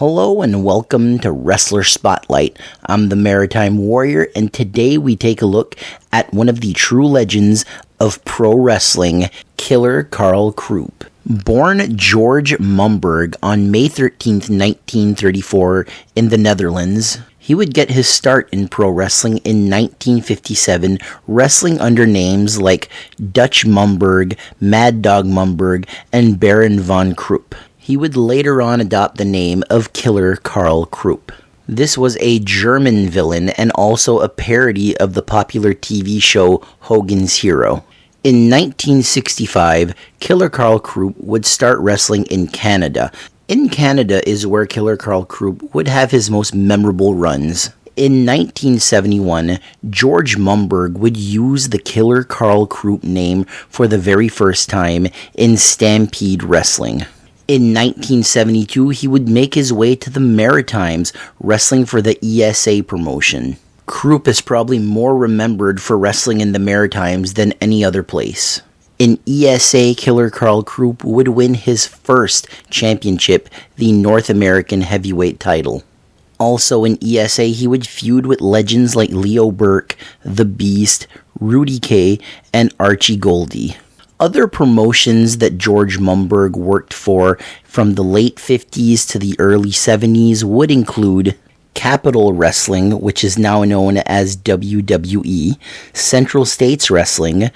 Hello and welcome to Wrestler Spotlight. I'm the Maritime Warrior, and today we take a look at one of the true legends of pro wrestling, Killer Karl Krupp. Born George Mumberg on May 13, 1934 in the Netherlands, he would get his start in pro wrestling in 1957, wrestling under names like Dutch Mumberg, Mad Dog Mumberg, and Baron von Krupp. He would later on adopt the name of Killer Karl Krupp. This was a German villain and also a parody of the popular TV show Hogan's Hero. In 1965, Killer Karl Krupp would start wrestling in Canada. In Canada is where Killer Karl Krupp would have his most memorable runs. In 1971, George Mumberg would use the Killer Karl Krupp name for the very first time in Stampede Wrestling. In 1972, he would make his way to the Maritimes, wrestling for the ESA promotion. Krupp is probably more remembered for wrestling in the Maritimes than any other place. In ESA, Killer Karl Krupp would win his first championship, the North American Heavyweight title. Also in ESA, he would feud with legends like Leo Burke, The Beast, Rudy Kay, and Archie Goldie. Other promotions that George Mumberg worked for from the late 50s to the early 70s would include Capital Wrestling, which is now known as WWE, Central States Wrestling,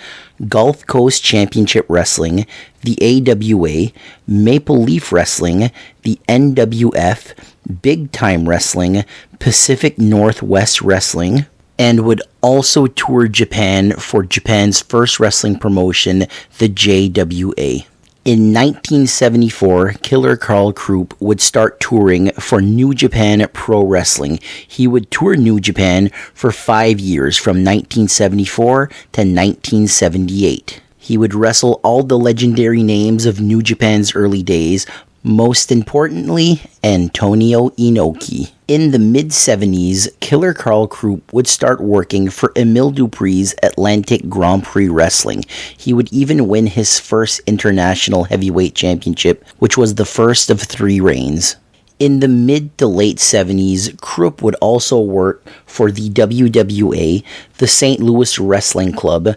Gulf Coast Championship Wrestling, the AWA, Maple Leaf Wrestling, the NWF, Big Time Wrestling, Pacific Northwest Wrestling, and would also tour Japan for Japan's first wrestling promotion, the JWA. In 1974, Killer Karl Krupp would start touring for New Japan Pro Wrestling. He would tour New Japan for 5 years, from 1974 to 1978. He would wrestle all the legendary names of New Japan's early days, most importantly, Antonio Inoki. In the mid-70s, Killer Karl Krupp would start working for Emile Dupree's Atlantic Grand Prix Wrestling. He would even win his first International Heavyweight Championship, which was the first of 3 reigns. In the mid to late 70s, Krupp would also work for the WWA, the St. Louis Wrestling Club,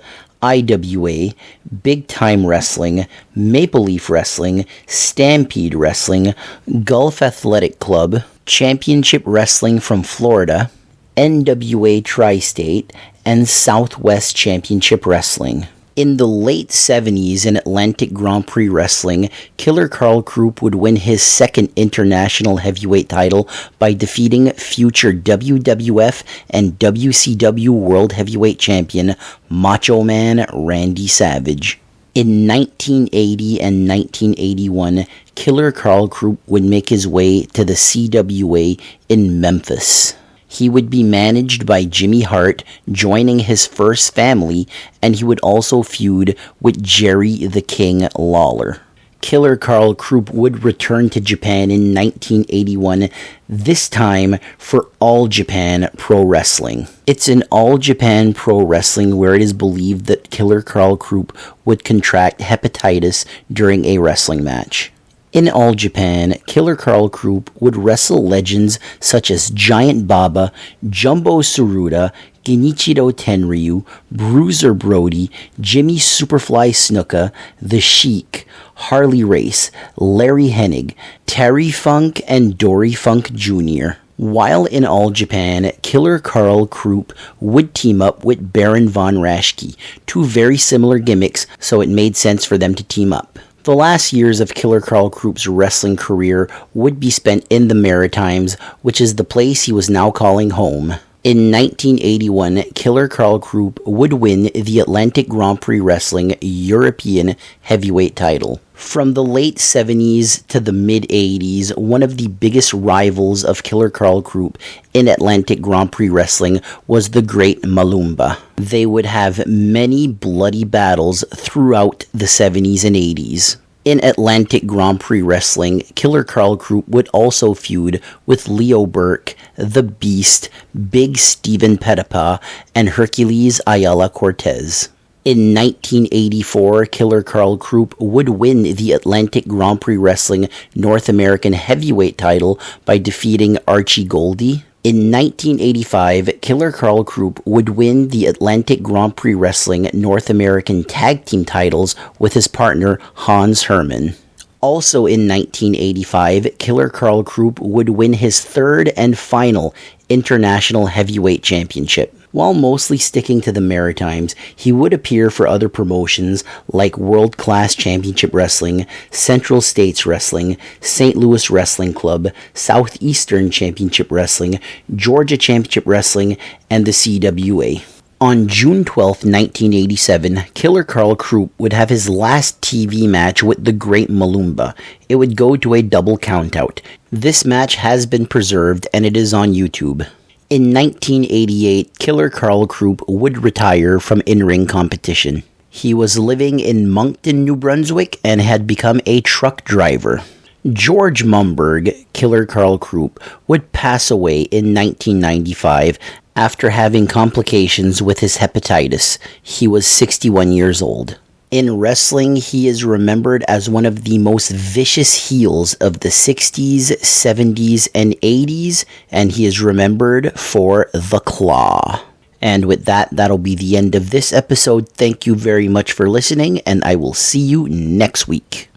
IWA, Big Time Wrestling, Maple Leaf Wrestling, Stampede Wrestling, Gulf Athletic Club, Championship Wrestling from Florida, NWA Tri-State, and Southwest Championship Wrestling. In the late 70s in Atlantic Grand Prix Wrestling, Killer Karl Krupp would win his second International Heavyweight title by defeating future WWF and WCW World Heavyweight Champion Macho Man Randy Savage. In 1980 and 1981, Killer Karl Krupp would make his way to the CWA in Memphis. He would be managed by Jimmy Hart, joining his first family, and he would also feud with Jerry the King Lawler. Killer Karl Krupp would return to Japan in 1981, this time for All Japan Pro Wrestling. It's in All Japan Pro Wrestling where it is believed that Killer Karl Krupp would contract hepatitis during a wrestling match. In All Japan, Killer Karl Krupp would wrestle legends such as Giant Baba, Jumbo Tsuruta, Genichiro Tenryu, Bruiser Brody, Jimmy Superfly Snuka, The Sheik, Harley Race, Larry Hennig, Terry Funk, and Dory Funk Jr. While in All Japan, Killer Karl Krupp would team up with Baron von Raschke, 2 very similar gimmicks, so it made sense for them to team up. The last years of Killer Karl Krupp's wrestling career would be spent in the Maritimes, which is the place he was now calling home. In 1981, Killer Karl Krupp would win the Atlantic Grand Prix Wrestling European Heavyweight title. From the late 70s to the mid-80s, one of the biggest rivals of Killer Karl Krupp in Atlantic Grand Prix Wrestling was the Great Malumba. They would have many bloody battles throughout the 70s and 80s. In Atlantic Grand Prix Wrestling, Killer Karl Krupp would also feud with Leo Burke, The Beast, Big Steven Pettipa, and Hercules Ayala Cortez. In 1984, Killer Karl Krupp would win the Atlantic Grand Prix Wrestling North American Heavyweight title by defeating Archie Goldie. In 1985, Killer Karl Krupp would win the Atlantic Grand Prix Wrestling North American Tag Team titles with his partner Hans Hermann. Also in 1985, Killer Karl Krupp would win his third and final International Heavyweight Championship. While mostly sticking to the Maritimes, he would appear for other promotions like World Class Championship Wrestling, Central States Wrestling, St. Louis Wrestling Club, Southeastern Championship Wrestling, Georgia Championship Wrestling, and the CWA. On June 12, 1987, Killer Karl Krupp would have his last TV match with the Great Malumba. It would go to a double countout. This match has been preserved and it is on YouTube. In 1988, Killer Karl Krupp would retire from in-ring competition. He was living in Moncton, New Brunswick, and had become a truck driver. George Mumberg, Killer Karl Krupp, would pass away in 1995 after having complications with his hepatitis. He was 61 years old. In wrestling, he is remembered as one of the most vicious heels of the 60s, 70s, and 80s, and he is remembered for the Claw. And with that, that'll be the end of this episode. Thank you very much for listening, and I will see you next week.